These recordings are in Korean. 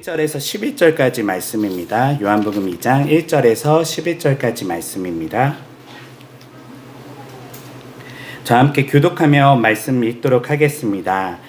1절에서 11절까지 말씀입니다. 요한복음 2장 1절에서 11절까지 말씀입니다. 저와 함께 교독하며 말씀 읽도록 하겠습니다.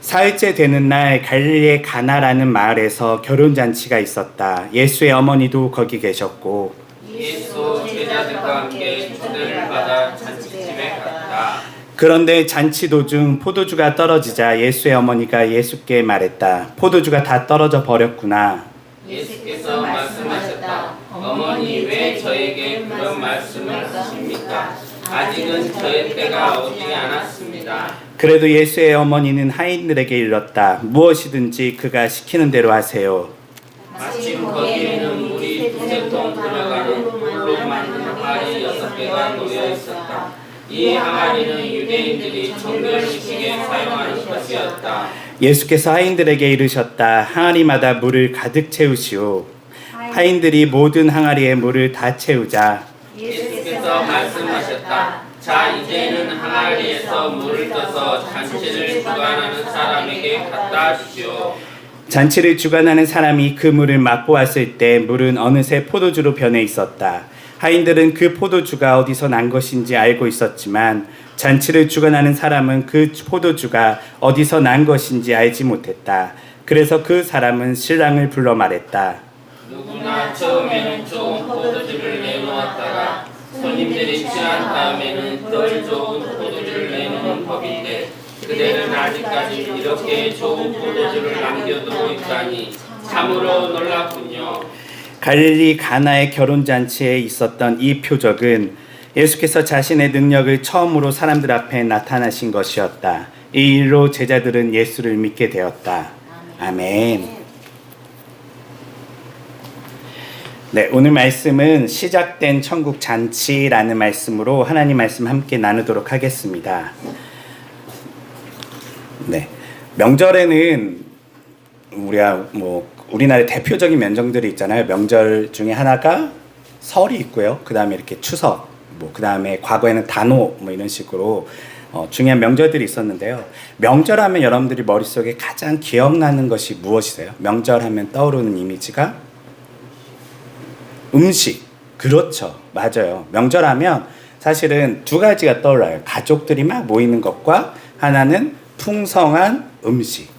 사흘째 되는 날 갈릴리의 가나라는 마을에서 결혼잔치가 있었다. 예수의 어머니도 거기 계셨고 예수 제자들과 함께 초대를 받아 잔치집에 갔다. 그런데 잔치 도중 포도주가 떨어지자 예수의 어머니가 예수께 말했다. 포도주가 다 떨어져 버렸구나. 예수께서 말씀하셨다. 어머니 왜 저에게 그런 말씀을 하십니까? 아직은 저의 때가 오지 않았습니다. 그래도 예수의 어머니는 하인들에게 일렀다. 무엇이든지 그가 시키는 대로 하세요. 마침 거기에는 물이 두세 통 들어가는 돌로 만든 항아리 6개가 놓여 있었다. 이 항아리는 유대인들이 정결식에 사용하는 것이었다. 예수께서 하인들에게 이르셨다. 항아리마다 물을 가득 채우시오. 하인들이 모든 항아리에 물을 다 채우자 예수께서 말씀하셨다. 자, 이제는 항아리에서 물을 떠서 잔치를 주관하는 사람에게 갖다 주시오. 잔치를 주관하는 사람이 그 물을 맛보았을 때 물은 어느새 포도주로 변해 있었다. 하인들은 그 포도주가 어디서 난 것인지 알고 있었지만 잔치를 주관하는 사람은 그 포도주가 어디서 난 것인지 알지 못했다. 그래서 그 사람은 신랑을 불러 말했다. 누구나 처음에는 좋은 포도주를 내놓았다가 손님들이 취한 다음에는 덜 좋은 포도주를 내놓는 법인데 그대는 아직까지 이렇게 좋은 포도주를 남겨두고 있다니 참으로 놀랍군요. 갈릴리 가나의 결혼잔치에 있었던 이 표적은 예수께서 자신의 능력을 처음으로 사람들 앞에 나타나신 것이었다. 이 일로 제자들은 예수를 믿게 되었다. 아멘. 네, 오늘 말씀은 시작된 천국 잔치라는 말씀으로 하나님 말씀 함께 나누도록 하겠습니다. 네, 명절에는 우리나라의 대표적인 명절들이 있잖아요. 명절 중에 하나가 설이 있고요. 그 다음에 이렇게 추석, 그 다음에 과거에는 단오 이런 식으로 중요한 명절들이 있었는데요. 명절하면 여러분들이 머릿속에 가장 기억나는 것이 무엇이세요? 명절하면 떠오르는 이미지가 음식. 그렇죠. 맞아요. 명절하면 사실은 두 가지가 떠올라요. 가족들이 막 모이는 것과 하나는 풍성한 음식.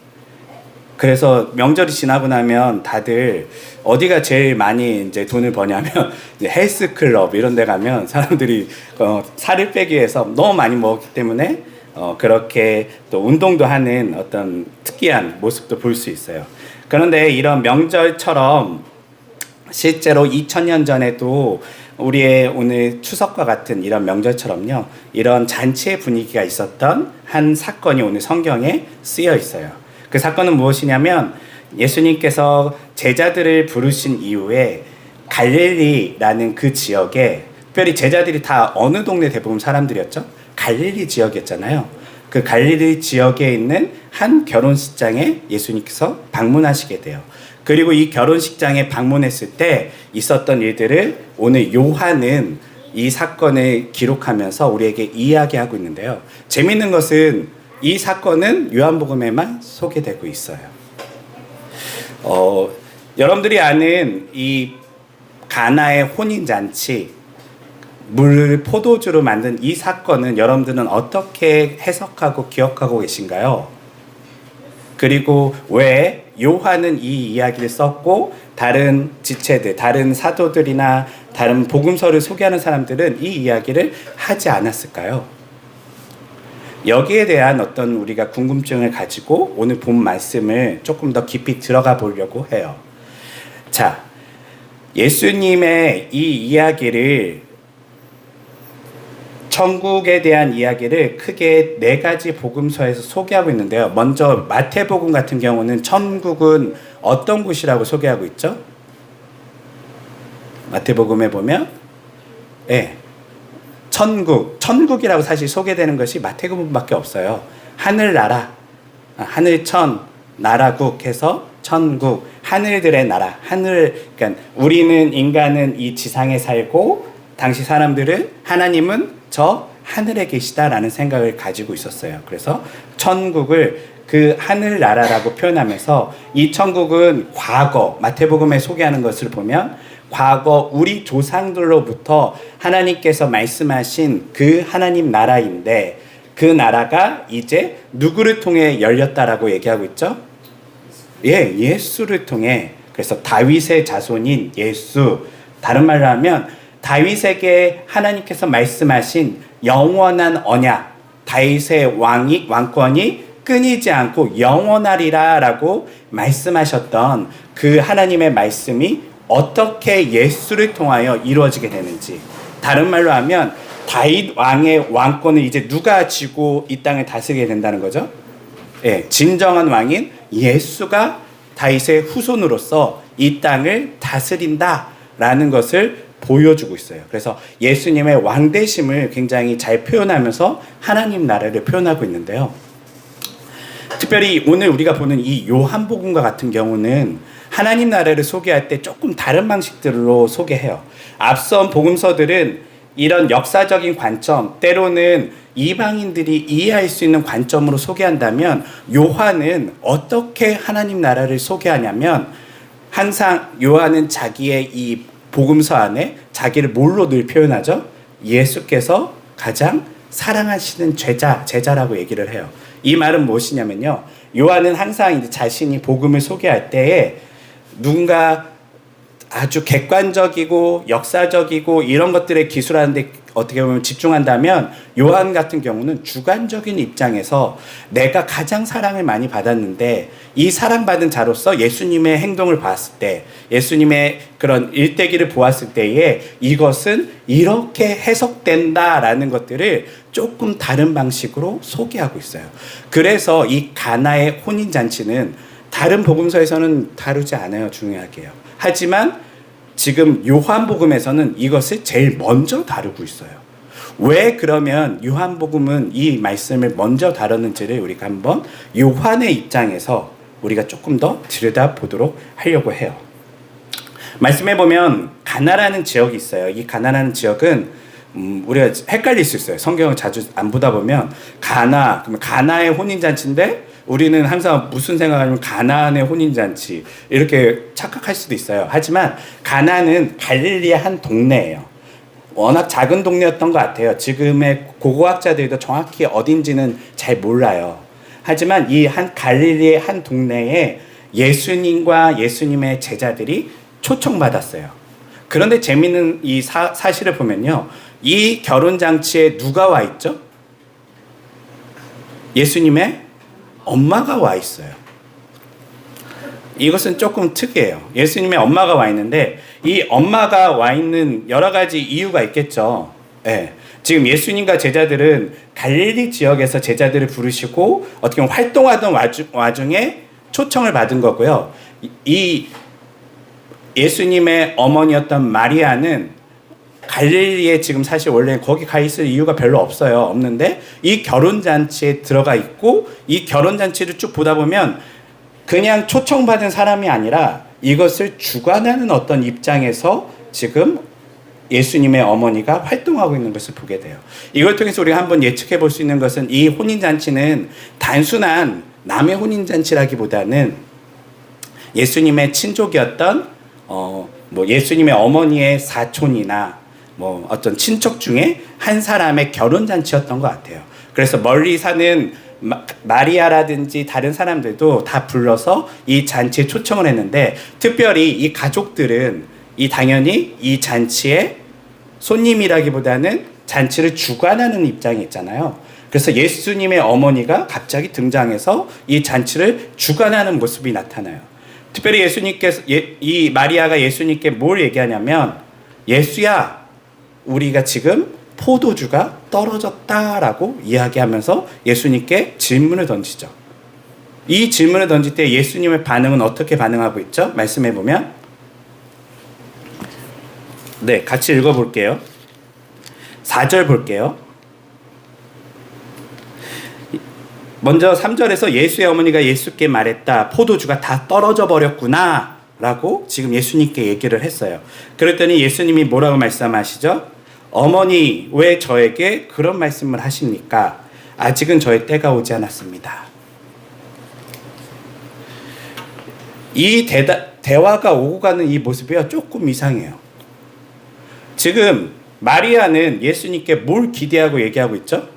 그래서 명절이 지나고 나면 다들 어디가 제일 많이 이제 돈을 버냐면 이제 헬스클럽 이런 데 가면 사람들이 살을 빼기 위해서 너무 많이 먹기 때문에 그렇게 또 운동도 하는 어떤 특이한 모습도 볼 수 있어요. 그런데 이런 명절처럼 실제로 2000년 전에도 우리의 오늘 추석과 같은 이런 명절처럼요. 이런 잔치의 분위기가 있었던 한 사건이 오늘 성경에 쓰여 있어요. 그 사건은 무엇이냐면 예수님께서 제자들을 부르신 이후에 갈릴리라는 그 지역에 특별히 제자들이 다 어느 동네 대부분 사람들이었죠? 갈릴리 지역이었잖아요. 그 갈릴리 지역에 있는 한 결혼식장에 예수님께서 방문하시게 돼요. 그리고 이 결혼식장에 방문했을 때 있었던 일들을 오늘 요한은 이 사건을 기록하면서 우리에게 이야기하고 있는데요. 재미있는 것은 이 사건은 요한복음에만 소개되고 있어요. 여러분들이 아는 이 가나의 혼인잔치, 물을 포도주로 만든 이 사건은 여러분들은 어떻게 해석하고 기억하고 계신가요? 그리고 왜 요한은 이 이야기를 썼고 다른 지체들, 다른 사도들이나 다른 복음서를 소개하는 사람들은 이 이야기를 하지 않았을까요? 여기에 대한 어떤 우리가 궁금증을 가지고 오늘 본 말씀을 조금 더 깊이 들어가 보려고 해요. 자, 예수님의 이 이야기를 천국에 대한 이야기를 크게 4가지 복음서에서 소개하고 있는데요. 먼저 마태복음 같은 경우는 천국은 어떤 곳이라고 소개하고 있죠? 마태복음에 보면 천국이라고 사실 소개되는 것이 마태복음밖에 없어요. 하늘나라, 하늘천, 나라국 해서 천국, 하늘들의 나라, 그러니까 우리는 인간은 이 지상에 살고 당시 사람들은 하나님은 저 하늘에 계시다라는 생각을 가지고 있었어요. 그래서 천국을 그 하늘나라라고 표현하면서 이 천국은 과거, 마태복음에 소개하는 것을 보면 과거 우리 조상들로부터 하나님께서 말씀하신 그 하나님 나라인데 그 나라가 이제 누구를 통해 열렸다라고 얘기하고 있죠? 예, 예수를 통해. 그래서 다윗의 자손인 예수, 다른 말로 하면 다윗에게 하나님께서 말씀하신 영원한 언약, 다윗의 왕권이 끊이지 않고 영원하리라라고 말씀하셨던 그 하나님의 말씀이 어떻게 예수를 통하여 이루어지게 되는지, 다른 말로 하면 다윗 왕의 왕권을 이제 누가 쥐고 이 땅을 다스리게 된다는 거죠? 예, 진정한 왕인 예수가 다윗의 후손으로서 이 땅을 다스린다라는 것을 보여주고 있어요. 그래서 예수님의 왕되심을 굉장히 잘 표현하면서 하나님 나라를 표현하고 있는데요. 특별히 오늘 우리가 보는 이 요한복음과 같은 경우는 하나님 나라를 소개할 때 조금 다른 방식들로 소개해요. 앞선 복음서들은 이런 역사적인 관점, 때로는 이방인들이 이해할 수 있는 관점으로 소개한다면 요한은 어떻게 하나님 나라를 소개하냐면 항상 요한은 자기의 이 복음서 안에 자기를 뭘로 늘 표현하죠? 예수께서 가장 사랑하시는 제자라고 얘기를 해요. 이 말은 무엇이냐면요. 요한은 항상 이제 자신이 복음을 소개할 때에 누군가 아주 객관적이고 역사적이고 이런 것들에 기술하는데 어떻게 보면 집중한다면 요한 같은 경우는 주관적인 입장에서 내가 가장 사랑을 많이 받았는데 이 사랑받은 자로서 예수님의 행동을 봤을 때, 예수님의 그런 일대기를 보았을 때에 이것은 이렇게 해석된다라는 것들을 조금 다른 방식으로 소개하고 있어요. 그래서 이 가나의 혼인잔치는 다른 복음서에서는 다루지 않아요. 중요하게요. 하지만 지금 요한복음에서는 이것을 제일 먼저 다루고 있어요. 왜 그러면 요한복음은 이 말씀을 먼저 다뤘는지를 우리가 한번 요한의 입장에서 우리가 조금 더 들여다보도록 하려고 해요. 말씀해 보면 가나라는 지역이 있어요. 이 가나라는 지역은 우리가 헷갈릴 수 있어요. 성경을 자주 안 보다 보면 그러면 가나의 혼인잔치인데 우리는 항상 무슨 생각하면 가나안의 혼인잔치 이렇게 착각할 수도 있어요. 하지만 가나안은 갈릴리의 한 동네예요. 워낙 작은 동네였던 것 같아요. 지금의 고고학자들도 정확히 어딘지는 잘 몰라요. 하지만 이 한 갈릴리의 한 동네에 예수님과 예수님의 제자들이 초청받았어요. 그런데 재미있는 이 사실을 보면요. 이 결혼잔치에 누가 와 있죠? 예수님의 엄마가 와 있어요. 이것은 조금 특이해요. 예수님의 엄마가 와 있는데 이 엄마가 와 있는 여러 가지 이유가 있겠죠. 네. 지금 예수님과 제자들은 갈릴리 지역에서 제자들을 부르시고 어떻게 보면 활동하던 와중에 초청을 받은 거고요. 이 예수님의 어머니였던 마리아는 갈릴리에 지금 사실 원래 거기 가 있을 이유가 별로 없는데 이 결혼잔치에 들어가 있고 이 결혼잔치를 쭉 보다 보면 그냥 초청받은 사람이 아니라 이것을 주관하는 어떤 입장에서 지금 예수님의 어머니가 활동하고 있는 것을 보게 돼요. 이걸 통해서 우리가 한번 예측해 볼 수 있는 것은 이 혼인잔치는 단순한 남의 혼인잔치라기보다는 예수님의 친족이었던 예수님의 어머니의 사촌이나 어떤 친척 중에 한 사람의 결혼잔치였던 것 같아요. 그래서 멀리 사는 마리아라든지 다른 사람들도 다 불러서 이 잔치에 초청을 했는데 특별히 이 가족들은 당연히 이 잔치의 손님이라기보다는 잔치를 주관하는 입장이 있잖아요. 그래서 예수님의 어머니가 갑자기 등장해서 이 잔치를 주관하는 모습이 나타나요. 특별히 예수님께서 이 마리아가 예수님께 뭘 얘기하냐면 예수야 우리가 지금 포도주가 떨어졌다라고 이야기하면서 예수님께 질문을 던지죠. 이 질문을 던질 때 예수님의 반응은 어떻게 반응하고 있죠? 말씀해 보면 네, 같이 읽어볼게요. 4절 볼게요. 먼저 3절에서 예수의 어머니가 예수께 말했다. 포도주가 다 떨어져 버렸구나 라고 지금 예수님께 얘기를 했어요. 그랬더니 예수님이 뭐라고 말씀하시죠? 어머니 왜 저에게 그런 말씀을 하십니까? 아직은 저의 때가 오지 않았습니다. 이 대화가 오고 가는 이 모습이요 조금 이상해요. 지금 마리아는 예수님께 뭘 기대하고 얘기하고 있죠?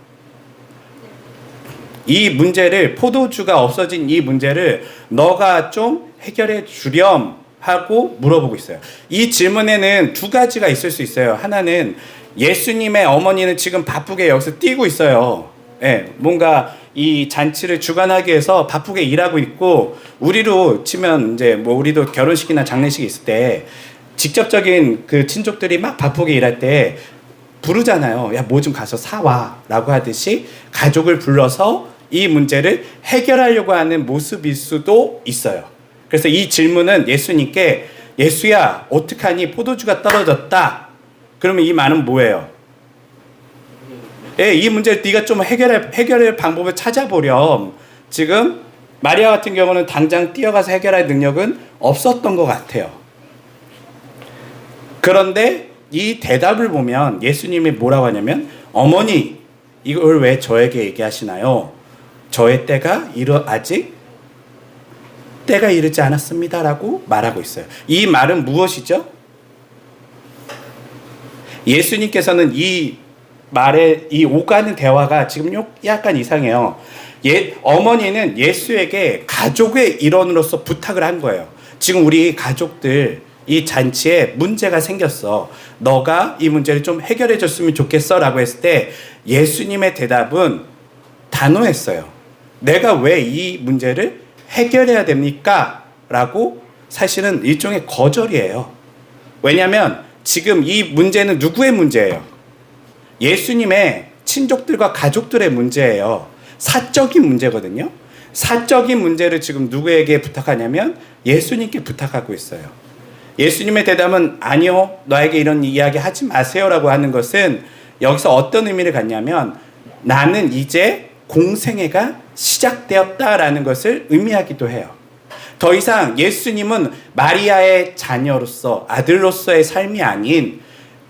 이 문제를, 포도주가 없어진 이 문제를 너가 좀 해결해 주렴 하고 물어보고 있어요. 이 질문에는 두 가지가 있을 수 있어요. 하나는 예수님의 어머니는 지금 바쁘게 여기서 뛰고 있어요. 예, 뭔가 이 잔치를 주관하기 위해서 바쁘게 일하고 있고, 우리로 치면 이제 뭐 우리도 결혼식이나 장례식이 있을 때 직접적인 그 친족들이 막 바쁘게 일할 때 부르잖아요. 야, 뭐 좀 가서 사와 라고 하듯이 가족을 불러서 이 문제를 해결하려고 하는 모습일 수도 있어요. 그래서 이 질문은 예수님께, 예수야 어떡하니 포도주가 떨어졌다. 그러면 이 말은 뭐예요? 예, 이 문제를 네가 좀 해결할 방법을 찾아보렴. 지금 마리아 같은 경우는 당장 뛰어가서 해결할 능력은 없었던 것 같아요. 그런데 이 대답을 보면 예수님이 뭐라고 하냐면, 어머니 이걸 왜 저에게 얘기하시나요? 저의 때가 아직 때가 이르지 않았습니다 라고 말하고 있어요. 이 말은 무엇이죠? 예수님께서는 이 말에, 이 오가는 대화가 지금 약간 이상해요. 어머니는 예수에게 가족의 일원으로서 부탁을 한 거예요. 지금 우리 가족들 이 잔치에 문제가 생겼어. 너가 이 문제를 좀 해결해 줬으면 좋겠어 라고 했을 때 예수님의 대답은 단호했어요. 내가 왜 이 문제를 해결해야 됩니까? 라고 사실은 일종의 거절이에요. 왜냐하면 지금 이 문제는 누구의 문제예요? 예수님의 친족들과 가족들의 문제예요. 사적인 문제거든요. 사적인 문제를 지금 누구에게 부탁하냐면 예수님께 부탁하고 있어요. 예수님의 대답은 아니요, 너에게 이런 이야기 하지 마세요 라고 하는 것은 여기서 어떤 의미를 갖냐면, 나는 이제 공생애가 시작되었다라는 것을 의미하기도 해요. 더 이상 예수님은 마리아의 자녀로서, 아들로서의 삶이 아닌,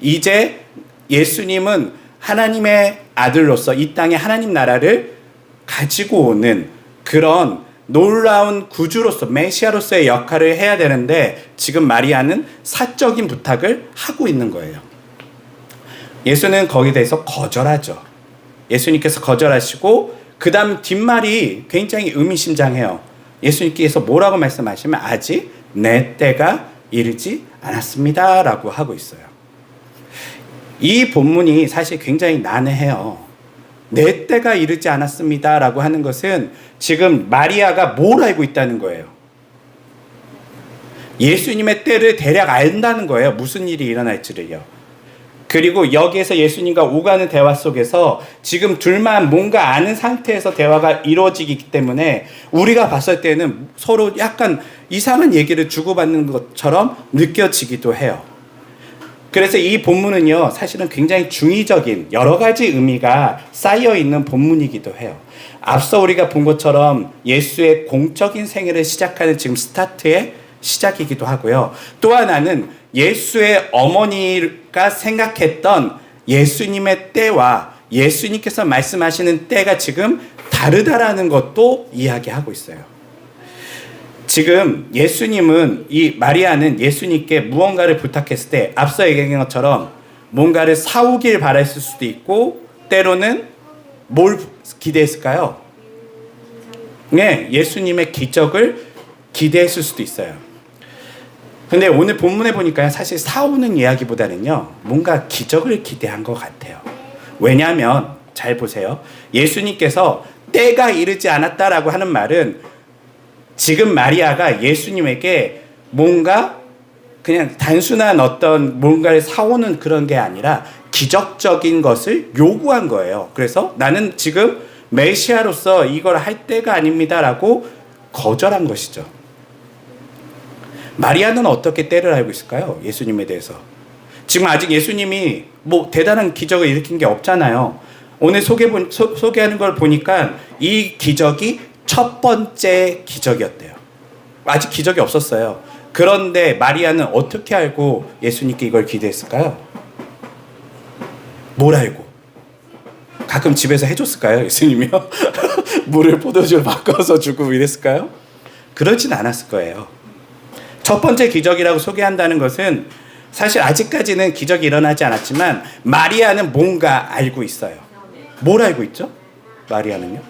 이제 예수님은 하나님의 아들로서 이 땅에 하나님 나라를 가지고 오는 그런 놀라운 구주로서, 메시아로서의 역할을 해야 되는데 지금 마리아는 사적인 부탁을 하고 있는 거예요. 예수는 거기에 대해서 거절하죠. 예수님께서 거절하시고 그 다음 뒷말이 굉장히 의미심장해요. 예수님께서 뭐라고 말씀하시면, 아직 내 때가 이르지 않았습니다 라고 하고 있어요. 이 본문이 사실 굉장히 난해해요. 내 때가 이르지 않았습니다 라고 하는 것은 지금 마리아가 뭘 알고 있다는 거예요? 예수님의 때를 대략 안다는 거예요. 무슨 일이 일어날지를요. 그리고 여기에서 예수님과 오가는 대화 속에서 지금 둘만 뭔가 아는 상태에서 대화가 이루어지기 때문에 우리가 봤을 때는 서로 약간 이상한 얘기를 주고받는 것처럼 느껴지기도 해요. 그래서 이 본문은요, 사실은 굉장히 중의적인 여러 가지 의미가 쌓여 있는 본문이기도 해요. 앞서 우리가 본 것처럼 예수의 공적인 생애를 시작하는 지금 스타트의 시작이기도 하고요. 또 하나는 예수의 어머니가 생각했던 예수님의 때와 예수님께서 말씀하시는 때가 지금 다르다라는 것도 이야기하고 있어요. 지금 예수님은, 이 마리아는 예수님께 무언가를 부탁했을 때 앞서 얘기한 것처럼 뭔가를 사오길 바랬을 수도 있고, 때로는 뭘 기대했을까요? 네, 예수님의 기적을 기대했을 수도 있어요. 근데 오늘 본문에 보니까 사실 사오는 이야기보다는요, 뭔가 기적을 기대한 것 같아요. 왜냐하면 잘 보세요. 예수님께서 때가 이르지 않았다라고 하는 말은 지금 마리아가 예수님에게 뭔가 그냥 단순한 어떤 뭔가를 사오는 그런 게 아니라 기적적인 것을 요구한 거예요. 그래서 나는 지금 메시아로서 이걸 할 때가 아닙니다라고 거절한 것이죠. 마리아는 어떻게 때를 알고 있을까요? 예수님에 대해서. 지금 아직 예수님이 뭐 대단한 기적을 일으킨 게 없잖아요. 오늘 소개하는 걸 보니까 이 기적이 첫 번째 기적이었대요. 아직 기적이 없었어요. 그런데 마리아는 어떻게 알고 예수님께 이걸 기대했을까요? 뭘 알고? 가끔 집에서 해줬을까요? 예수님이요? 물을 포도주로 바꿔서 주고 이랬을까요? 그러진 않았을 거예요. 첫 번째 기적이라고 소개한다는 것은 사실 아직까지는 기적이 일어나지 않았지만 마리아는 뭔가 알고 있어요. 뭘 알고 있죠? 마리아는요?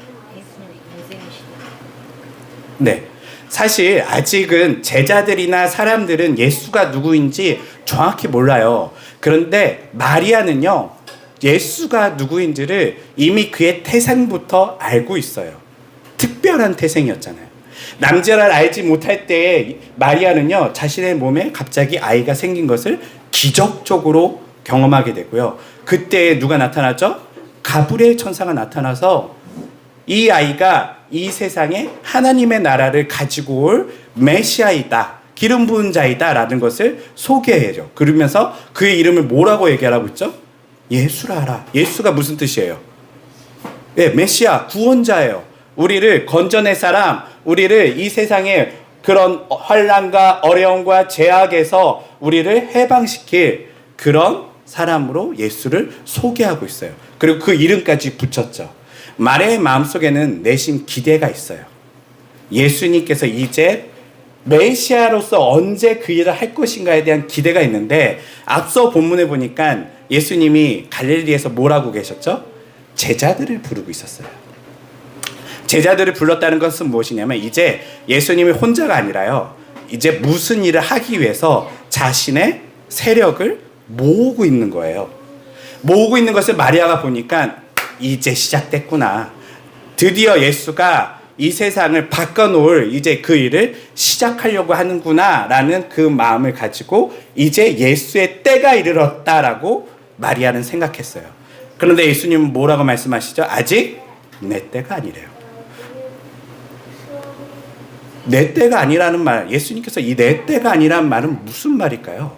네. 사실 아직은 제자들이나 사람들은 예수가 누구인지 정확히 몰라요. 그런데 마리아는요, 예수가 누구인지를 이미 그의 태생부터 알고 있어요. 특별한 태생이었잖아요. 남자를 알지 못할 때에 마리아는요, 자신의 몸에 갑자기 아이가 생긴 것을 기적적으로 경험하게 되고요. 그때 누가 나타나죠? 가브리엘 천사가 나타나서 이 아이가 이 세상에 하나님의 나라를 가지고 올 메시아이다, 기름 부은 자이다 라는 것을 소개해요. 그러면서 그의 이름을 뭐라고 얘기하라고 했죠? 예수라 하라. 예수가 무슨 뜻이에요? 네, 메시아, 구원자예요. 우리를 건져낼 사람, 우리를 이 세상의 그런 환난과 어려움과 제약에서 우리를 해방시킬 그런 사람으로 예수를 소개하고 있어요. 그리고 그 이름까지 붙였죠. 마리아의 마음속에는 내심 기대가 있어요. 예수님께서 이제 메시아로서 언제 그 일을 할 것인가에 대한 기대가 있는데, 앞서 본문에 보니까 예수님이 갈릴리에서 뭐라고 계셨죠? 제자들을 부르고 있었어요. 제자들을 불렀다는 것은 무엇이냐면, 이제 예수님이 혼자가 아니라요, 이제 무슨 일을 하기 위해서 자신의 세력을 모으고 있는 거예요. 모으고 있는 것을 마리아가 보니까 이제 시작됐구나. 드디어 예수가 이 세상을 바꿔놓을 이제 그 일을 시작하려고 하는구나 라는 그 마음을 가지고 이제 예수의 때가 이르렀다라고 마리아는 생각했어요. 그런데 예수님은 뭐라고 말씀하시죠? 아직 내 때가 아니래요. 내 때가 아니라는 말, 예수님께서 이 내 때가 아니라는 말은 무슨 말일까요?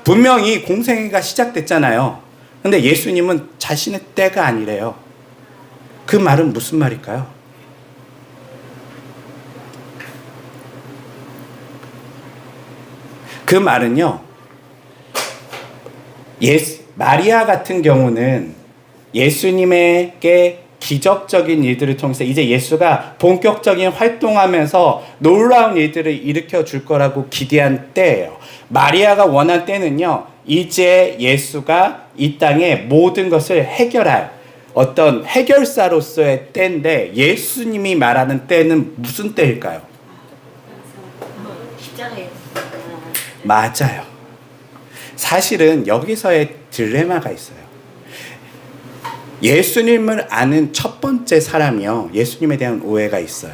분명히 공생애가 시작됐잖아요. 근데 예수님은 자신의 때가 아니래요. 그 말은 무슨 말일까요? 그 말은요, 마리아 같은 경우는 예수님에게 기적적인 일들을 통해서 이제 예수가 본격적인 활동하면서 놀라운 일들을 일으켜 줄 거라고 기대한 때예요. 마리아가 원한 때는요, 이제 예수가 이 땅에 모든 것을 해결할 어떤 해결사로서의 때인데, 예수님이 말하는 때는 무슨 때일까요? 십자가에 맞아요. 사실은 여기서의 딜레마가 있어요. 예수님을 아는 첫 번째 사람이요, 예수님에 대한 오해가 있어요.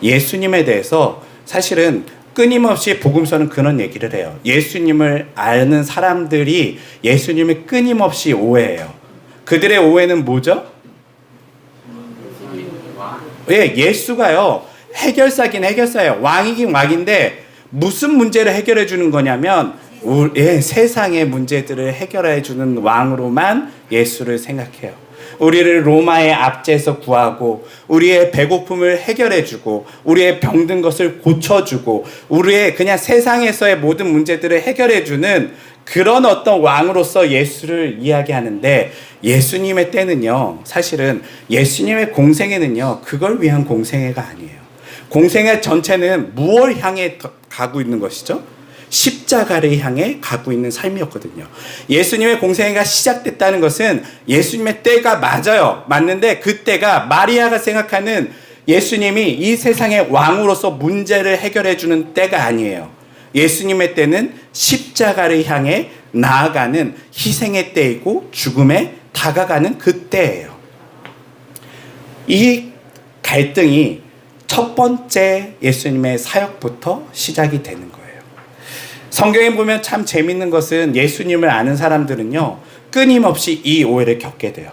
예수님에 대해서 사실은 끊임없이 복음서는 그런 얘기를 해요. 예수님을 아는 사람들이 예수님을 끊임없이 오해해요. 그들의 오해는 뭐죠? 예, 예수가요, 해결사긴 해결사예요. 왕이긴 왕인데 무슨 문제를 해결해 주는 거냐면, 세상의 문제들을 해결해 주는 왕으로만 예수를 생각해요. 우리를 로마의 압제에서 구하고, 우리의 배고픔을 해결해 주고, 우리의 병든 것을 고쳐 주고, 우리의 그냥 세상에서의 모든 문제들을 해결해 주는 그런 어떤 왕으로서 예수를 이야기하는데, 예수님의 때는요, 사실은 예수님의 공생애는요, 그걸 위한 공생애가 아니에요. 공생애 전체는 무엇을 향해 가고 있는 것이죠? 십자가를 향해 가고 있는 삶이었거든요. 예수님의 공생애가 시작됐다는 것은 예수님의 때가 맞아요. 맞는데 그 때가 마리아가 생각하는 예수님이 이 세상의 왕으로서 문제를 해결해 주는 때가 아니에요. 예수님의 때는 십자가를 향해 나아가는 희생의 때이고 죽음에 다가가는 그 때예요. 이 갈등이 첫 번째 예수님의 사역부터 시작이 되는 거예요. 성경에 보면 참 재밌는 것은 예수님을 아는 사람들은요, 끊임없이 이 오해를 겪게 돼요.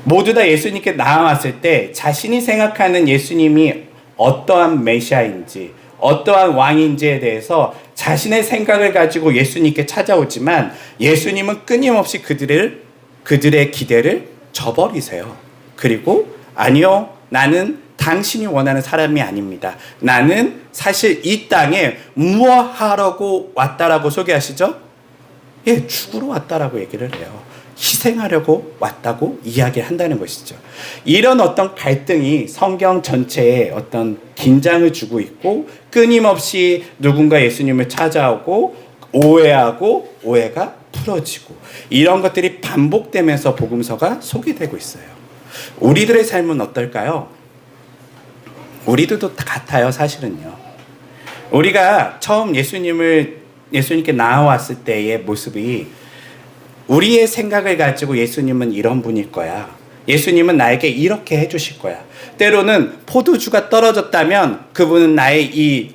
모두 다 예수님께 나아왔을 때 자신이 생각하는 예수님이 어떠한 메시아인지, 어떠한 왕인지에 대해서 자신의 생각을 가지고 예수님께 찾아오지만, 예수님은 끊임없이 그들의 기대를 저버리세요. 그리고 아니요, 나는 당신이 원하는 사람이 아닙니다. 나는 사실 이 땅에 무엇하려고 왔다라고 소개하시죠? 예, 죽으러 왔다라고 얘기를 해요. 희생하려고 왔다고 이야기한다는 것이죠. 이런 어떤 갈등이 성경 전체에 어떤 긴장을 주고 있고 끊임없이 누군가 예수님을 찾아오고 오해하고 오해가 풀어지고 이런 것들이 반복되면서 복음서가 소개되고 있어요. 우리들의 삶은 어떨까요? 우리들도 다 같아요, 사실은요. 우리가 처음 예수님께 나와왔을 때의 모습이 우리의 생각을 가지고 예수님은 이런 분일 거야. 예수님은 나에게 이렇게 해주실 거야. 때로는 포도주가 떨어졌다면 그분은 나의 이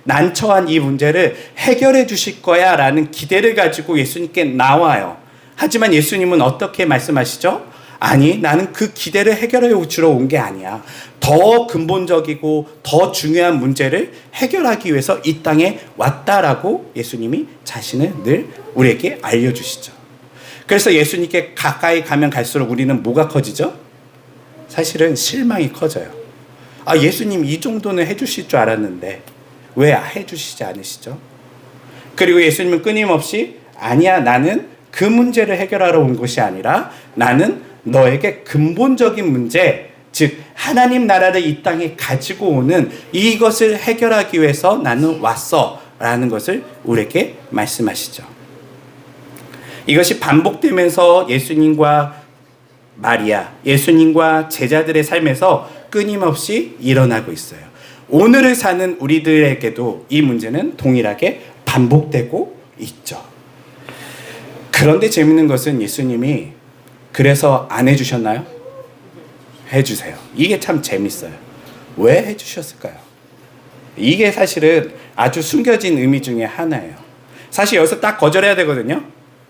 난처한 이 문제를 해결해 주실 거야 라는 기대를 가지고 예수님께 나와요. 하지만 예수님은 어떻게 말씀하시죠? 아니, 나는 그 기대를 해결해 주러 온 게 아니야. 더 근본적이고 더 중요한 문제를 해결하기 위해서 이 땅에 왔다라고 예수님이 자신을 늘 우리에게 알려주시죠. 그래서 예수님께 가까이 가면 갈수록 우리는 뭐가 커지죠? 사실은 실망이 커져요. 아, 예수님 이 정도는 해주실 줄 알았는데 왜 해주시지 않으시죠? 그리고 예수님은 끊임없이 아니야, 나는 그 문제를 해결하러 온 것이 아니라 나는 너에게 근본적인 문제, 즉 하나님 나라를 이 땅에 가지고 오는 이것을 해결하기 위해서 나는 왔어 라는 것을 우리에게 말씀하시죠. 이것이 반복되면서 예수님과 마리아, 예수님과 제자들의 삶에서 끊임없이 일어나고 있어요. 오늘을 사는 우리들에게도 이 문제는 동일하게 반복되고 있죠. 그런데 재밌는 것은 예수님이 그래서 안 해주셨나요? 해주세요. 이게 참 재밌어요. 왜 해주셨을까요? 이게 사실은 아주 숨겨진 의미 중에 하나예요. 사실 여기서 딱 거절해야 되거든요.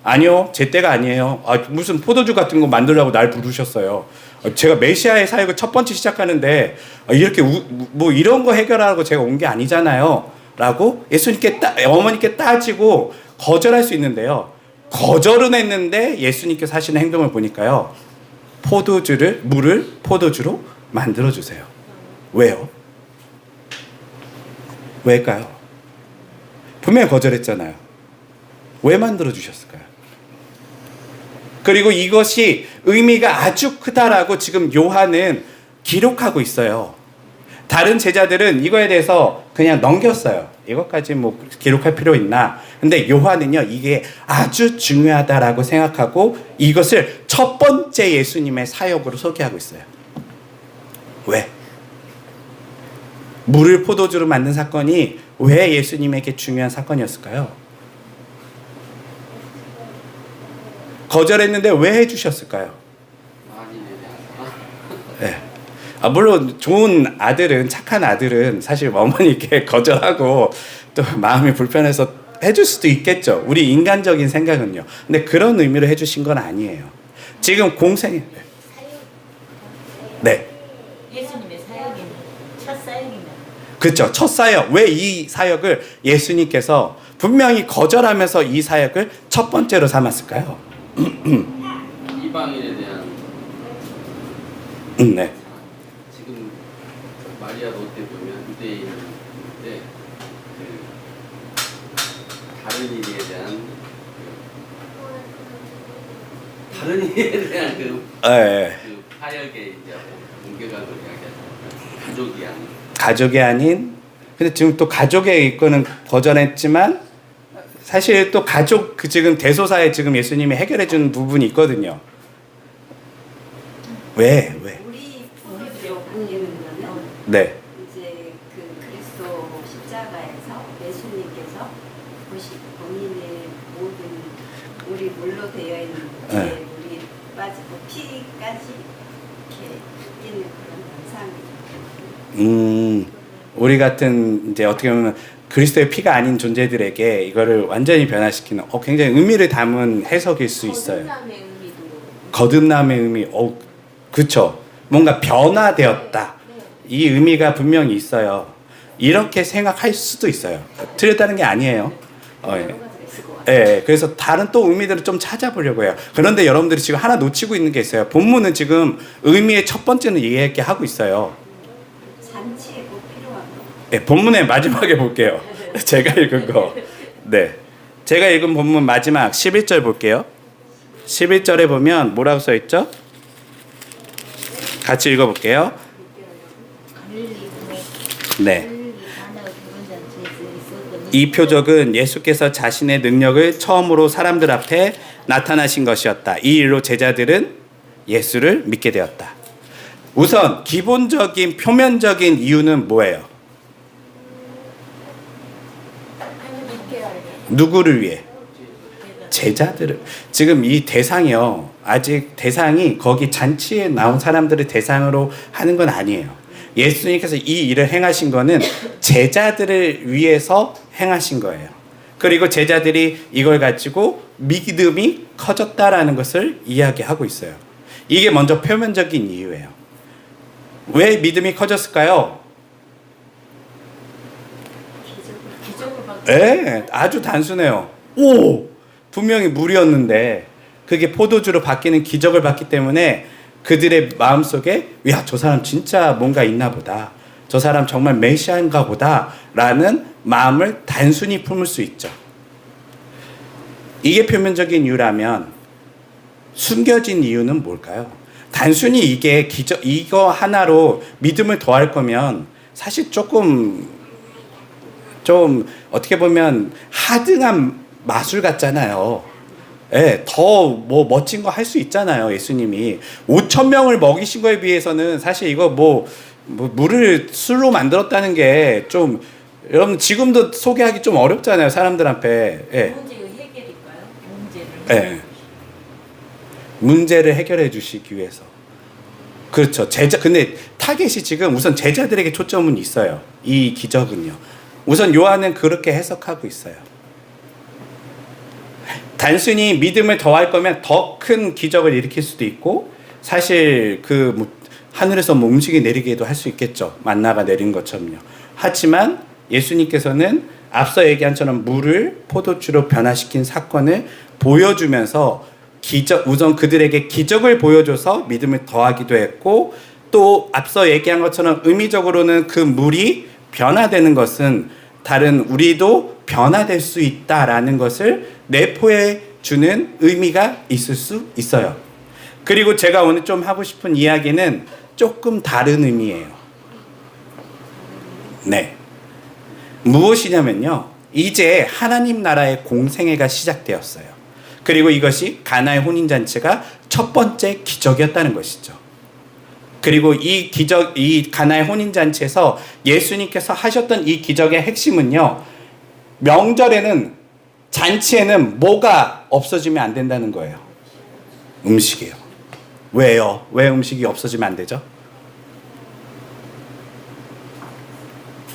아니요, 제 때가 아니에요. 무슨 포도주 같은 거 만들라고 날 부르셨어요. 제가 메시아의 사역을 첫 번째 시작하는데 이렇게 뭐 이런 거 해결하라고 제가 온 게 아니잖아요. 라고 예수님께 어머니께 따지고 거절할 수 있는데요. 거절은 했는데 예수님께서 하시는 행동을 보니까요. 물을 포도주로 만들어주세요. 왜요? 왜일까요? 분명히 거절했잖아요. 왜 만들어주셨을까요? 그리고 이것이 의미가 아주 크다라고 지금 요한은 기록하고 있어요. 다른 제자들은 이거에 대해서 그냥 넘겼어요. 이것까지 뭐 기록할 필요 있나? 근데 요한은요, 이게 아주 중요하다라고 생각하고 이것을 첫 번째 예수님의 사역으로 소개하고 있어요. 왜? 물을 포도주로 만든 사건이 왜 예수님에게 중요한 사건이었을까요? 거절했는데 왜 해주셨을까요? 네. 물론 좋은 아들은, 착한 아들은 사실 어머니께 거절하고 또 마음이 불편해서 해줄 수도 있겠죠. 우리 인간적인 생각은요. 근데 그런 의미로 해주신 건 아니에요. 지금 공생이 네. 예수님의 사역이면 첫 사역이면 그렇죠. 첫 사역. 왜 이 사역을 예수님께서 분명히 거절하면서 이 사역을 첫 번째로 삼았을까요? 이방인에 대한 네. 지금 마리아 롯데 보면 유대인인데 다른 일에 대한 그 파역에 이제 옮겨가는 이야기하죠. 가족이 아닌. 근데 지금 또 가족의 이거는 거절했지만 사실 또 가족 지금 대소사에 지금 예수님이 해결해 준 부분이 있거든요. 왜? 우리 부모님은 네. 이제 그 그리스도 십자가에서 예수님께서 본인의 모든 우리 물로 되어 있는 네. 물이 빠지고 피까지 이렇게 뛰는 그런 현상이 우리 같은 이제 어떻게 보면 그리스도의 피가 아닌 존재들에게 이거를 완전히 변화시키는 굉장히 의미를 담은 해석일 수 있어요. 거듭남의 의미. 그렇죠. 뭔가 변화되었다. 이 의미가 분명히 있어요. 이렇게 생각할 수도 있어요. 틀렸다는 게 아니에요. 예. 그래서 다른 또 의미들을 좀 찾아보려고 해요. 그런데 여러분들이 지금 하나 놓치고 있는 게 있어요. 본문은 지금 의미의 첫 번째는 얘기하고 있어요. 잔치에 꼭 필요한 거. 네, 본문의 마지막에 볼게요. 제가 읽은 거. 네. 제가 읽은 본문 마지막 11절 볼게요. 11절에 보면 뭐라고 써 있죠? 같이 읽어볼게요. 네. 이 표적은 예수께서 자신의 능력을 처음으로 사람들 앞에 나타나신 것이었다. 이 일로 제자들은 예수를 믿게 되었다. 우선 기본적인 표면적인 이유는 뭐예요? 누구를 위해? 제자들을. 지금 이 대상이요. 아직 대상이 거기 잔치에 나온 사람들을 대상으로 하는 건 아니에요. 예수님께서 이 일을 행하신 거는 제자들을 위해서 행하신 거예요. 그리고 제자들이 이걸 가지고 믿음이 커졌다라는 것을 이야기하고 있어요. 이게 먼저 표면적인 이유예요. 왜 믿음이 커졌을까요? 네, 아주 단순해요. 분명히 물이었는데 그게 포도주로 바뀌는 기적을 봤기 때문에 그들의 마음속에 야, 저 사람 진짜 뭔가 있나 보다. 저 사람 정말 메시아인가 보다 라는 마음을 단순히 품을 수 있죠. 이게 표면적인 이유라면 숨겨진 이유는 뭘까요? 단순히 이게 이거 하나로 믿음을 더할 거면 사실 좀 어떻게 보면 하등한 마술 같잖아요. 예, 더 뭐 멋진 거 할 수 있잖아요. 예수님이 5,000명을 먹이신 거에 비해서는 사실 이거 뭐 물을 술로 만들었다는 게 좀 여러분 지금도 소개하기 좀 어렵잖아요. 사람들 앞에. 예. 문제의 해결일까요? 문제를. 예. 문제를 해결해 주시기 위해서. 그렇죠. 근데 타겟이 지금 우선 제자들에게 초점은 있어요. 이 기적은요. 우선 요한은 그렇게 해석하고 있어요. 단순히 믿음을 더할 거면 더 큰 기적을 일으킬 수도 있고 사실 하늘에서 뭐 음식이 내리기도 할 수 있겠죠. 만나가 내린 것처럼요. 하지만 예수님께서는 앞서 얘기한 처럼 물을 포도주로 변화시킨 사건을 보여주면서 우선 그들에게 기적을 보여줘서 믿음을 더하기도 했고 또 앞서 얘기한 것처럼 의미적으로는 그 물이 변화되는 것은 다른 우리도 변화될 수 있다라는 것을 내포해 주는 의미가 있을 수 있어요. 그리고 제가 오늘 좀 하고 싶은 이야기는 조금 다른 의미예요. 네. 무엇이냐면요. 이제 하나님 나라의 공생애가 시작되었어요. 그리고 이것이 가나의 혼인잔치가 첫 번째 기적이었다는 것이죠. 그리고 이 가나의 혼인잔치에서 예수님께서 하셨던 이 기적의 핵심은요. 명절에는 잔치에는 뭐가 없어지면 안 된다는 거예요. 음식이에요. 왜요? 왜 음식이 없어지면 안 되죠?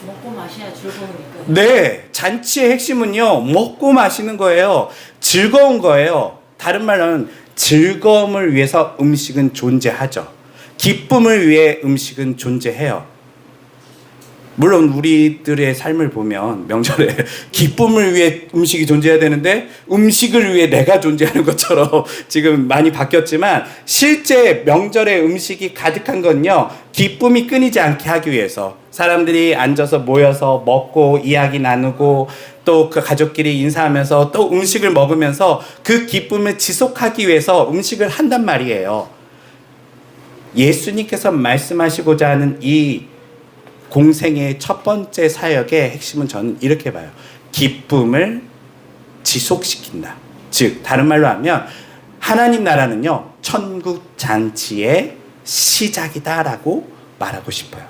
먹고 마셔야 즐거우니까. 네, 잔치의 핵심은요, 먹고 마시는 거예요. 즐거운 거예요. 다른 말로 하면 즐거움을 위해서 음식은 존재하죠. 기쁨을 위해 음식은 존재해요. 물론 우리들의 삶을 보면 명절에 기쁨을 위해 음식이 존재해야 되는데 음식을 위해 내가 존재하는 것처럼 지금 많이 바뀌었지만 실제 명절에 음식이 가득한 건요. 기쁨이 끊이지 않게 하기 위해서 사람들이 앉아서 모여서 먹고 이야기 나누고 또 그 가족끼리 인사하면서 또 음식을 먹으면서 그 기쁨을 지속하기 위해서 음식을 한단 말이에요. 예수님께서 말씀하시고자 하는 이 공생의 첫 번째 사역의 핵심은 저는 이렇게 봐요. 기쁨을 지속시킨다. 즉 다른 말로 하면 하나님 나라는요. 천국 잔치의 시작이다라고 말하고 싶어요.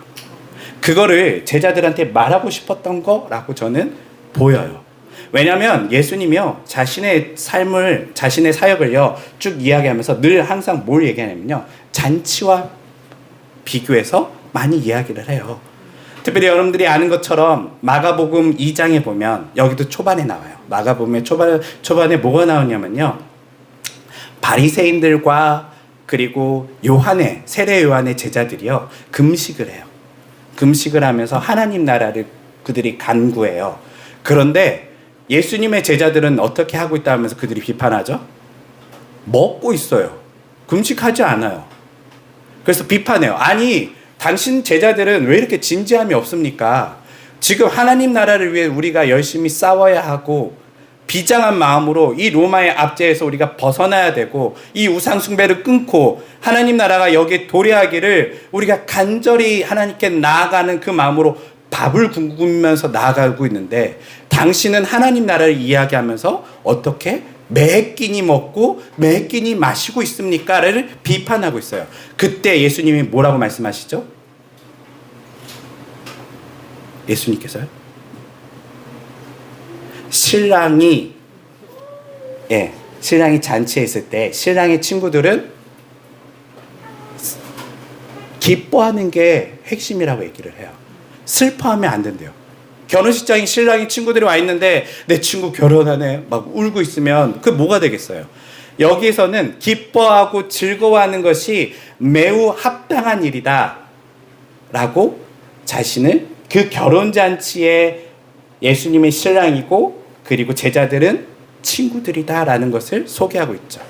그거를 제자들한테 말하고 싶었던 거라고 저는 보여요. 왜냐하면 예수님이요. 자신의 삶을 자신의 사역을요. 쭉 이야기하면서 늘 항상 뭘 얘기하냐면요. 잔치와 비교해서 많이 이야기를 해요. 특별히 여러분들이 아는 것처럼 마가복음 2장에 보면 여기도 초반에 나와요. 마가복음의 초반에 뭐가 나오냐면요. 바리새인들과 그리고 세례 요한의 제자들이요. 금식을 해요. 금식을 하면서 하나님 나라를 그들이 간구해요. 그런데 예수님의 제자들은 어떻게 하고 있다 하면서 그들이 비판하죠? 먹고 있어요. 금식하지 않아요. 그래서 비판해요. 아니 당신 제자들은 왜 이렇게 진지함이 없습니까? 지금 하나님 나라를 위해 우리가 열심히 싸워야 하고 비장한 마음으로 이 로마의 압제에서 우리가 벗어나야 되고 이 우상 숭배를 끊고 하나님 나라가 여기에 도래하기를 우리가 간절히 하나님께 나아가는 그 마음으로 밥을 굶으면서 나아가고 있는데, 당신은 하나님 나라를 이야기하면서 어떻게 매 끼니 먹고 매 끼니 마시고 있습니까?를 비판하고 있어요. 그때 예수님이 뭐라고 말씀하시죠? 예수님께서요? 신랑이 잔치에 있을 때 신랑의 친구들은 기뻐하는 게 핵심이라고 얘기를 해요. 슬퍼하면 안 된대요. 결혼식장에 신랑이 친구들이 와 있는데 내 친구 결혼하네 막 울고 있으면 그 뭐가 되겠어요? 여기에서는 기뻐하고 즐거워하는 것이 매우 합당한 일이다 라고 자신을 그 결혼잔치에 예수님의 신랑이고 그리고 제자들은 친구들이다 라는 것을 소개하고 있죠.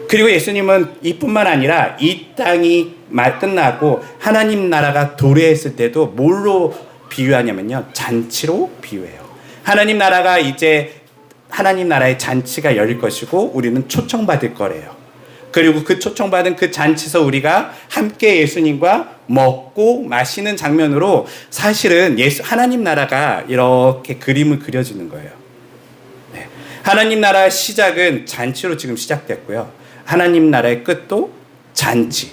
그리고 예수님은 이뿐만 아니라 이 땅이 끝나고 하나님 나라가 도래했을 때도 뭘로 비유하냐면요, 잔치로 비유해요. 하나님 나라가 이제 하나님 나라의 잔치가 열릴 것이고 우리는 초청받을 거래요. 그리고 그 초청받은 그 잔치에서 우리가 함께 예수님과 먹고 마시는 장면으로 사실은 하나님 나라가 이렇게 그림을 그려주는 거예요. 네. 하나님 나라의 시작은 잔치로 지금 시작됐고요. 하나님 나라의 끝도 잔치,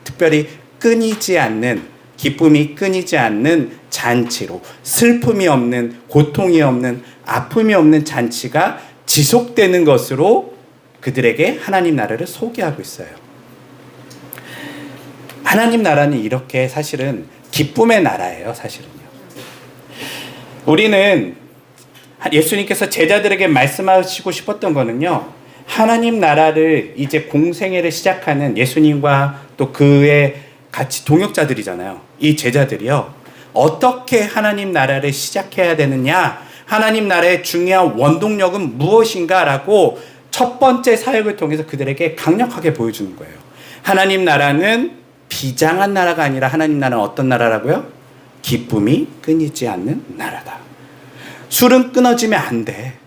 특별히 끊이지 않는, 기쁨이 끊이지 않는 잔치로, 슬픔이 없는, 고통이 없는, 아픔이 없는 잔치가 지속되는 것으로 그들에게 하나님 나라를 소개하고 있어요. 하나님 나라는 이렇게 사실은 기쁨의 나라예요, 사실은요. 우리는 예수님께서 제자들에게 말씀하시고 싶었던 거는요, 하나님 나라를 이제 공생애를 시작하는 예수님과 또 그의 같이 동역자들이잖아요. 이 제자들이요, 어떻게 하나님 나라를 시작해야 되느냐, 하나님 나라의 중요한 원동력은 무엇인가라고 첫 번째 사역을 통해서 그들에게 강력하게 보여주는 거예요. 하나님 나라는 비장한 나라가 아니라 하나님 나라는 어떤 나라라고요? 기쁨이 끊이지 않는 나라다. 술은 끊어지면 안 돼.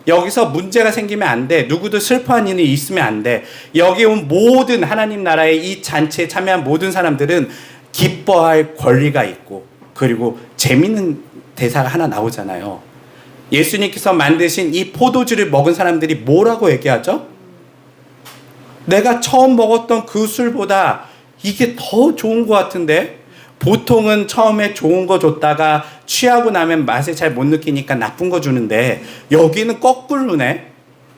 여기서 문제가 생기면 안 돼. 누구도 슬퍼하는 일이 있으면 안 돼. 여기 온 모든 하나님 나라의 이 잔치에 참여한 모든 사람들은 기뻐할 권리가 있고, 그리고 재밌는 대사가 하나 나오잖아요. 예수님께서 만드신 이 포도주를 먹은 사람들이 뭐라고 얘기하죠? 내가 처음 먹었던 그 술보다 이게 더 좋은 것 같은데? 보통은 처음에 좋은 거 줬다가 취하고 나면 맛을 잘 못 느끼니까 나쁜 거 주는데, 여기는 거꾸로네.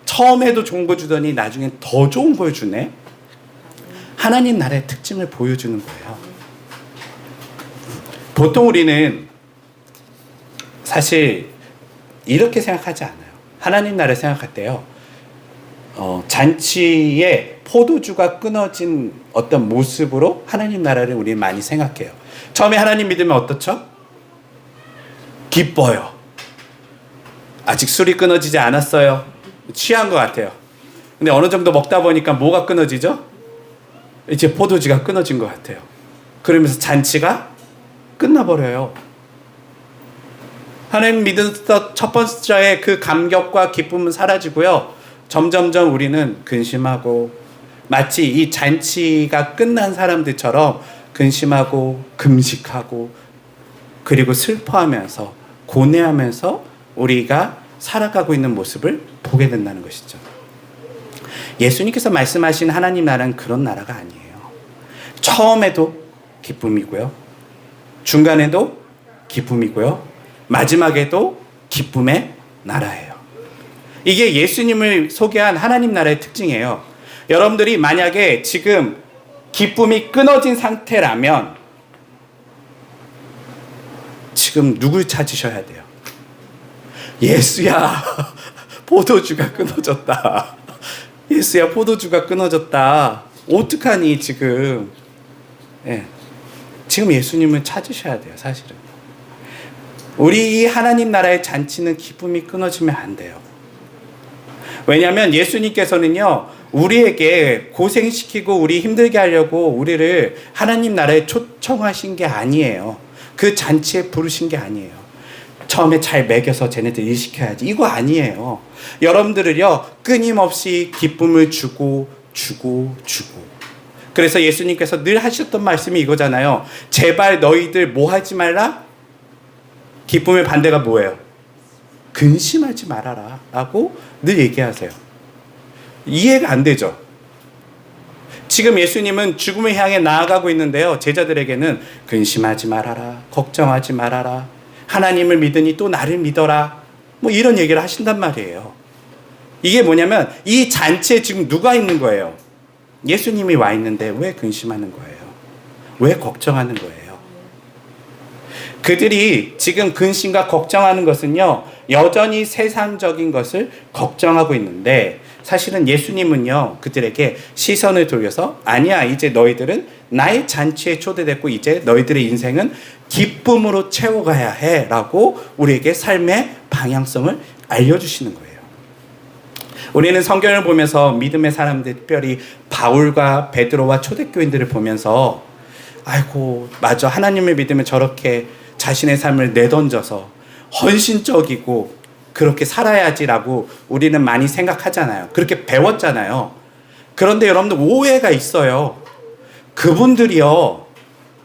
처음에도 좋은 거 주더니 나중엔 더 좋은 걸 주네. 하나님 나라의 특징을 보여주는 거예요. 보통 우리는 사실 이렇게 생각하지 않아요. 하나님 나라를 생각할 때요, 잔치에 포도주가 끊어진 어떤 모습으로 하나님 나라를 우리는 많이 생각해요. 처음에 하나님 믿으면 어떻죠? 기뻐요. 아직 술이 끊어지지 않았어요. 취한 것 같아요. 근데 어느 정도 먹다 보니까 뭐가 끊어지죠? 이제 포도주가 끊어진 것 같아요. 그러면서 잔치가 끝나버려요. 하나님 믿어서 첫 번째의 그 감격과 기쁨은 사라지고요, 점점점 우리는 근심하고, 마치 이 잔치가 끝난 사람들처럼 근심하고 금식하고 그리고 슬퍼하면서 고뇌하면서 우리가 살아가고 있는 모습을 보게 된다는 것이죠. 예수님께서 말씀하신 하나님 나라는 그런 나라가 아니에요. 처음에도 기쁨이고요, 중간에도 기쁨이고요, 마지막에도 기쁨의 나라예요. 이게 예수님을 소개한 하나님 나라의 특징이에요. 여러분들이 만약에 지금 기쁨이 끊어진 상태라면 지금 누굴 찾으셔야 돼요? 예수야, 포도주가 끊어졌다. 예수야, 포도주가 끊어졌다. 어떡하니 지금? 지금 예수님을 찾으셔야 돼요, 사실은. 우리 이 하나님 나라의 잔치는 기쁨이 끊어지면 안 돼요. 왜냐하면 예수님께서는요, 우리에게 고생시키고 우리 힘들게 하려고 우리를 하나님 나라에 초청하신 게 아니에요. 그 잔치에 부르신 게 아니에요. 처음에 잘 먹여서 쟤네들 일시켜야지. 이거 아니에요. 여러분들을요, 끊임없이 기쁨을 주고. 그래서 예수님께서 늘 하셨던 말씀이 이거잖아요. 제발 너희들 뭐 하지 말라? 기쁨의 반대가 뭐예요? 근심하지 말아라 라고 늘 얘기하세요. 이해가 안 되죠? 지금 예수님은 죽음을 향해 나아가고 있는데요, 제자들에게는 근심하지 말아라, 걱정하지 말아라, 하나님을 믿으니 또 나를 믿어라, 뭐 이런 얘기를 하신단 말이에요. 이게 뭐냐면 이 잔치에 지금 누가 있는 거예요? 예수님이 와 있는데 왜 근심하는 거예요? 왜 걱정하는 거예요? 그들이 지금 근심과 걱정하는 것은요, 여전히 세상적인 것을 걱정하고 있는데, 사실은 예수님은요, 그들에게 시선을 돌려서 아니야, 이제 너희들은 나의 잔치에 초대됐고 이제 너희들의 인생은 기쁨으로 채워가야 해 라고 우리에게 삶의 방향성을 알려주시는 거예요. 우리는 성경을 보면서 믿음의 사람들, 특별히 바울과 베드로와 초대교인들을 보면서 아이고 맞아, 하나님을 믿으면 저렇게 자신의 삶을 내던져서 헌신적이고 그렇게 살아야지라고 우리는 많이 생각하잖아요. 그렇게 배웠잖아요. 그런데 여러분들 오해가 있어요. 그분들이요,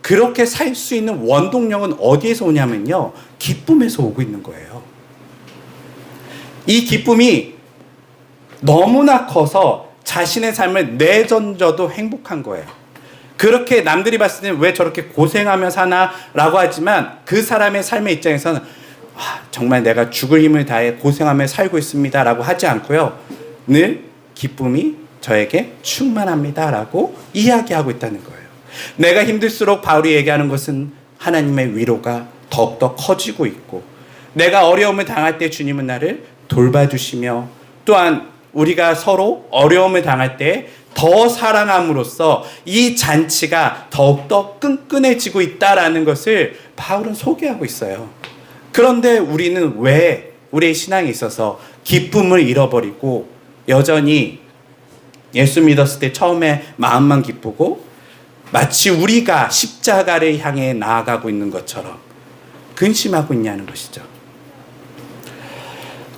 그렇게 살 수 있는 원동력은 어디에서 오냐면요, 기쁨에서 오고 있는 거예요. 이 기쁨이 너무나 커서 자신의 삶을 내던져도 행복한 거예요. 그렇게 남들이 봤을 때는 왜 저렇게 고생하며 사나 라고 하지만 그 사람의 삶의 입장에서는 정말 내가 죽을 힘을 다해 고생하며 살고 있습니다 라고 하지 않고요, 늘 기쁨이 저에게 충만합니다 라고 이야기하고 있다는 거예요. 내가 힘들수록 바울이 얘기하는 것은 하나님의 위로가 더욱더 커지고 있고, 내가 어려움을 당할 때 주님은 나를 돌봐주시며, 또한 우리가 서로 어려움을 당할 때 더 사랑함으로써 이 잔치가 더욱더 끈끈해지고 있다라는 것을 바울은 소개하고 있어요. 그런데 우리는 왜 우리의 신앙에 있어서 기쁨을 잃어버리고 여전히 예수 믿었을 때 처음에 마음만 기쁘고 마치 우리가 십자가를 향해 나아가고 있는 것처럼 근심하고 있냐는 것이죠.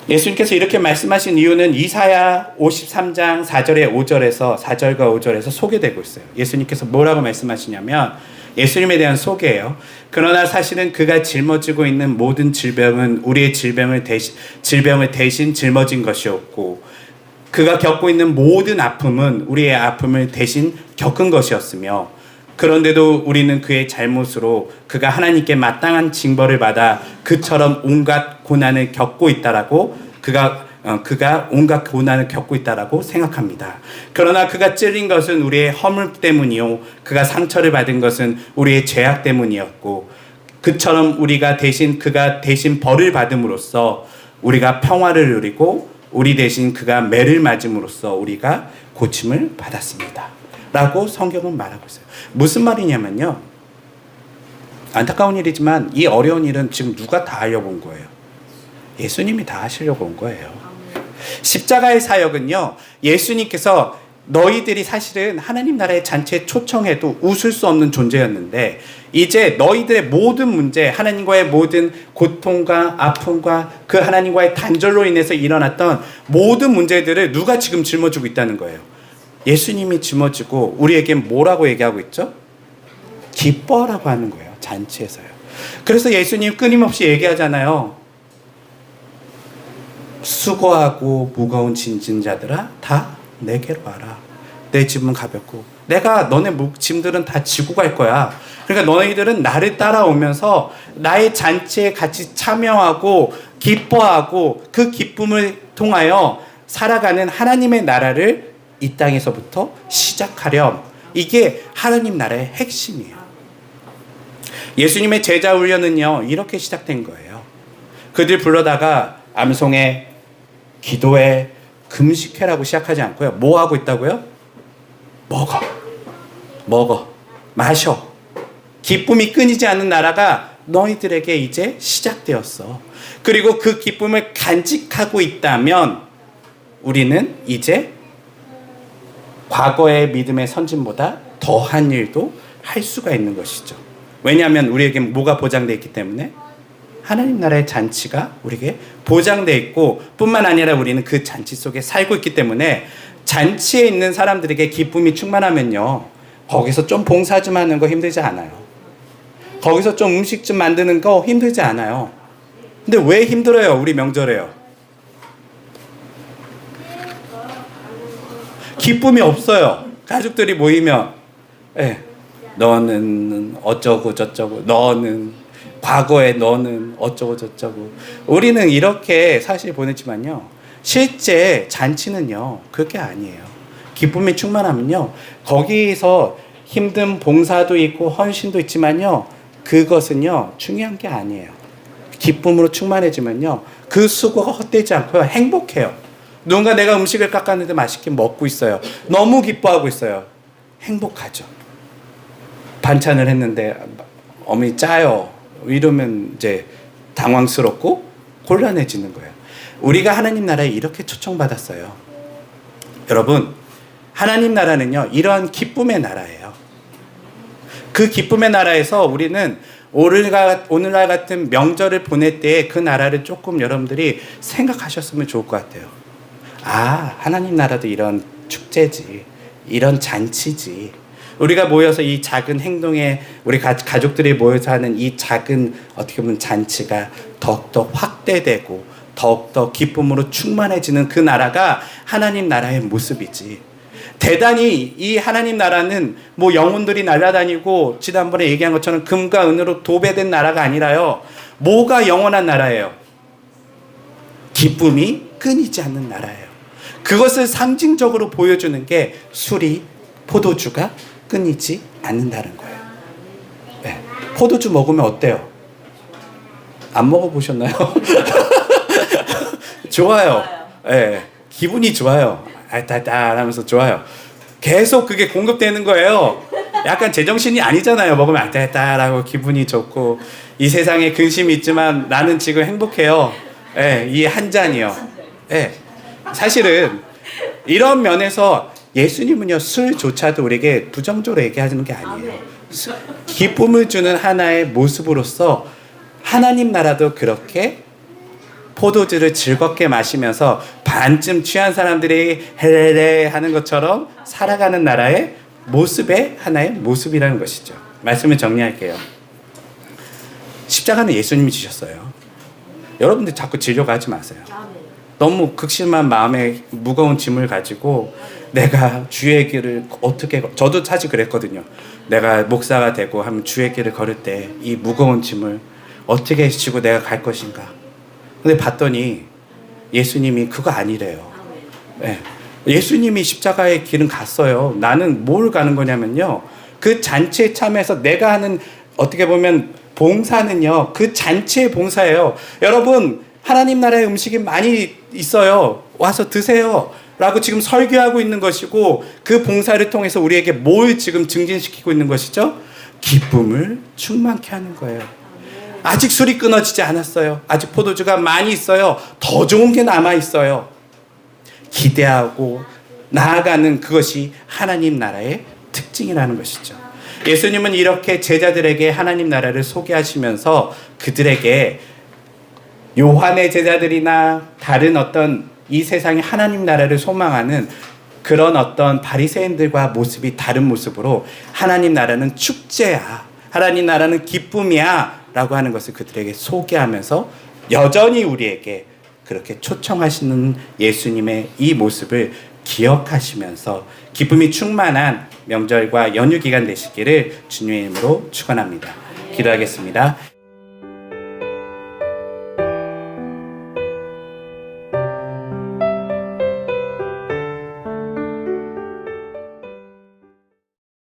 예수님께서 이렇게 말씀하신 이유는 이사야 53장 4절에 5절에서 4절과 5절에서 소개되고 있어요. 예수님께서 뭐라고 말씀하시냐면, 예수님에 대한 소개예요. 그러나 사실은 그가 짊어지고 있는 모든 질병은 우리의 질병을 대신 짊어진 것이었고, 그가 겪고 있는 모든 아픔은 우리의 아픔을 대신 겪은 것이었으며, 그런데도 우리는 그의 잘못으로 그가 하나님께 마땅한 징벌을 받아 그처럼 온갖 고난을 겪고 있다라고 그가 온갖 고난을 겪고 있다라고 생각합니다. 그러나 그가 찔린 것은 우리의 허물 때문이요, 그가 상처를 받은 것은 우리의 죄악 때문이었고, 그처럼 그가 대신 벌을 받음으로써 우리가 평화를 누리고, 우리 대신 그가 매를 맞음으로써 우리가 고침을 받았습니다 라고 성경은 말하고 있어요. 무슨 말이냐면요, 안타까운 일이지만 이 어려운 일은 지금 누가 다 하려고 온 거예요? 예수님이 다 하시려고 온 거예요. 십자가의 사역은요, 예수님께서 너희들이 사실은 하나님 나라의 잔치에 초청해도 웃을 수 없는 존재였는데, 이제 너희들의 모든 문제, 하나님과의 모든 고통과 아픔과 그 하나님과의 단절로 인해서 일어났던 모든 문제들을 누가 지금 짊어지고 있다는 거예요? 예수님이 짊어지고 우리에게 뭐라고 얘기하고 있죠? 기뻐라고 하는 거예요. 잔치에서요. 그래서 예수님 끊임없이 얘기하잖아요. 수고하고 무거운 짐진 자들아 다 내게로 와라. 내 짐은 가볍고 내가 너네 짐들은 다 지고 갈 거야. 그러니까 너희들은 나를 따라오면서 나의 잔치에 같이 참여하고 기뻐하고 그 기쁨을 통하여 살아가는 하나님의 나라를 이 땅에서부터 시작하렴. 이게 하나님 나라의 핵심이에요. 예수님의 제자 훈련은요, 이렇게 시작된 거예요. 그들 불러다가 암송해, 기도해, 금식해라고 시작하지 않고요. 뭐 하고 있다고요? 먹어, 마셔. 기쁨이 끊이지 않는 나라가 너희들에게 이제 시작되었어. 그리고 그 기쁨을 간직하고 있다면 우리는 이제 과거의 믿음의 선진보다 더한 일도 할 수가 있는 것이죠. 왜냐하면 우리에게 뭐가 보장되어 있기 때문에? 하나님 나라의 잔치가 우리에게 보장돼 있고 뿐만 아니라 우리는 그 잔치 속에 살고 있기 때문에 잔치에 있는 사람들에게 기쁨이 충만하면요, 거기서 좀 봉사 좀 하는 거 힘들지 않아요. 거기서 좀 음식 좀 만드는 거 힘들지 않아요. 근데 왜 힘들어요? 우리 명절에요. 기쁨이 없어요. 가족들이 모이면, 너는 어쩌고 저쩌고, 너는 과거에 너는 어쩌고 저쩌고. 우리는 이렇게 사실 보냈지만요, 실제 잔치는요 그게 아니에요. 기쁨이 충만하면요, 거기서 힘든 봉사도 있고 헌신도 있지만요, 그것은요 중요한 게 아니에요. 기쁨으로 충만해지면요, 그 수고가 헛되지 않고요, 행복해요. 누군가 내가 음식을 깎았는데 맛있게 먹고 있어요. 너무 기뻐하고 있어요. 행복하죠. 반찬을 했는데 어머니 짜요 이러면 이제 당황스럽고 곤란해지는 거예요. 우리가 하나님 나라에 이렇게 초청받았어요. 여러분, 하나님 나라는요 이러한 기쁨의 나라예요. 그 기쁨의 나라에서 우리는 오늘날 같은 명절을 보낼 때 그 나라를 조금 여러분들이 생각하셨으면 좋을 것 같아요. 아, 하나님 나라도 이런 축제지, 이런 잔치지. 우리가 모여서 이 작은 행동에 우리 가족들이 모여서 하는 이 작은 어떻게 보면 잔치가 더욱더 확대되고 더욱더 기쁨으로 충만해지는 그 나라가 하나님 나라의 모습이지. 대단히 이 하나님 나라는 뭐 영혼들이 날아다니고 지난번에 얘기한 것처럼 금과 은으로 도배된 나라가 아니라요, 뭐가 영원한 나라예요? 기쁨이 끊이지 않는 나라예요. 그것을 상징적으로 보여주는 게 술이, 포도주가 끊이지 않는다는 거예요. 네. 포도주 먹으면 어때요? 안 먹어보셨나요? 좋아요. 네. 기분이 좋아요. 알딸딸 하면서 좋아요. 계속 그게 공급되는 거예요. 약간 제정신이 아니잖아요. 먹으면 알딸딸하고 기분이 좋고 이 세상에 근심이 있지만 나는 지금 행복해요. 이 한 잔이요. 사실은 이런 면에서 예수님은요 술조차도 우리에게 부정적으로 얘기하는 게 아니에요. 기쁨을 주는 하나의 모습으로서 하나님 나라도 그렇게 포도주를 즐겁게 마시면서 반쯤 취한 사람들이 헬레레 하는 것처럼 살아가는 나라의 모습의 하나의 모습이라는 것이죠. 말씀을 정리할게요. 십자가는 예수님이 지셨어요. 여러분들 자꾸 지려고 하지 마세요. 너무 극심한 마음에 무거운 짐을 가지고 내가 주의 길을 어떻게, 저도 사실 그랬거든요. 내가 목사가 되고 하면 주의 길을 걸을 때 이 무거운 짐을 어떻게 지고 내가 갈 것인가. 근데 봤더니 예수님이 그거 아니래요. 예수님이 십자가의 길은 갔어요. 나는 뭘 가는 거냐면요, 그 잔치에 참여해서 내가 하는 어떻게 보면 봉사는요 그 잔치의 봉사예요. 여러분, 하나님 나라의 음식이 많이 있어요. 와서 드세요 라고 지금 설교하고 있는 것이고, 그 봉사를 통해서 우리에게 뭘 지금 증진시키고 있는 것이죠? 기쁨을 충만케 하는 거예요. 아직 술이 끊어지지 않았어요. 아직 포도주가 많이 있어요. 더 좋은 게 남아 있어요. 기대하고 나아가는 그것이 하나님 나라의 특징이라는 것이죠. 예수님은 이렇게 제자들에게 하나님 나라를 소개하시면서 그들에게 요한의 제자들이나 다른 어떤 이 세상의 하나님 나라를 소망하는 그런 어떤 바리새인들과 모습이 다른 모습으로 하나님 나라는 축제야, 하나님 나라는 기쁨이야 라고 하는 것을 그들에게 소개하면서 여전히 우리에게 그렇게 초청하시는 예수님의 이 모습을 기억하시면서 기쁨이 충만한 명절과 연휴 기간 되시기를 주님의 이름으로 축원합니다. 기도하겠습니다.